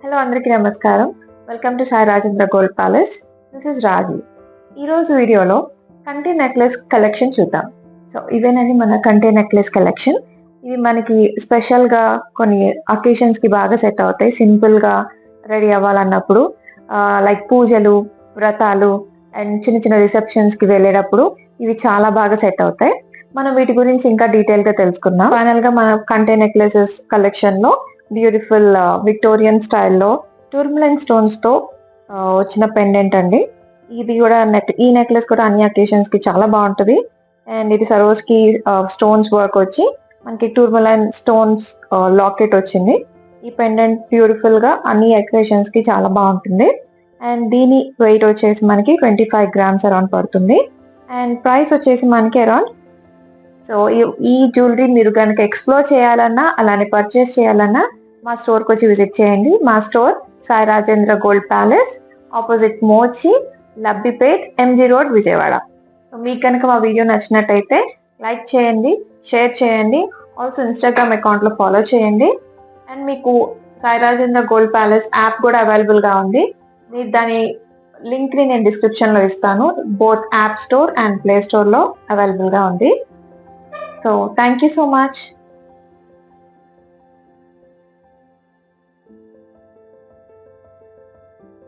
Hello అందరికీ నమస్కారం. Welcome to Sai Rajendra gold palace. This is Raji. ఈరోజు వీడియోలో కంటి నెక్లెస్ కలెక్షన్ చూద్దాం. సో ఇవేనండి మన కంటి నెక్లెస్ కలెక్షన్. ఇవి మనకి స్పెషల్గా కొన్ని అకేషన్స్కి బాగా సెట్ అవుతాయి. సింపుల్గా రెడీ అవ్వాలన్నప్పుడు లైక్ పూజలు, వ్రతాలు అండ్ చిన్న చిన్న రిసెప్షన్స్కి వెళ్ళేటప్పుడు ఇవి చాలా బాగా సెట్ అవుతాయి. మనం వీటి గురించి ఇంకా డీటెయిల్గా తెలుసుకుందాం. ఫైనల్గా మన కంటి నెక్లెసెస్ కలెక్షన్లో బ్యూటిఫుల్ విక్టోరియన్ స్టైల్లో టూర్మలైన్ స్టోన్స్ తో వచ్చిన పెండెంట్ అండి. ఇది కూడా ఈ నెక్లెస్ కూడా అన్ని అకేషన్స్ కి చాలా బాగుంటుంది. అండ్ ఇది సరోస్ కి స్టోన్స్ వర్క్ వచ్చి మనకి టూర్మలైన్ స్టోన్స్ లాకెట్ వచ్చింది. ఈ పెండెంట్ బ్యూటిఫుల్ గా అన్ని అకేషన్స్ కి చాలా బాగుంటుంది. అండ్ దీని వెయిట్ వచ్చేసి మనకి 25 గ్రామ్స్ అరౌండ్ పడుతుంది. అండ్ ప్రైస్ వచ్చేసి మనకి అరౌండ్ సో ఈ జ్యువెలరీ మీరు కనుక ఎక్స్ప్లోర్ చేయాలన్నా అలానే పర్చేస్ చేయాలన్నా మా స్టోర్కి వచ్చి విజిట్ చేయండి. మా store Sai Rajendra gold palace, opposite Mochi, Labbipet, MG road, Vijayawada. So మీకు కనుక మా వీడియో నచ్చినట్టయితే లైక్ చేయండి, షేర్ చేయండి, ఆల్సో ఇన్స్టాగ్రామ్ అకౌంట్లో ఫాలో చేయండి. అండ్ మీకు Sai Rajendra gold palace app కూడా అవైలబుల్గా ఉంది. మీరు దాని లింక్ని నేను డిస్క్రిప్షన్లో ఇస్తాను. Both app store and play స్టోర్లో అవైలబుల్గా ఉంది. So thank you so much.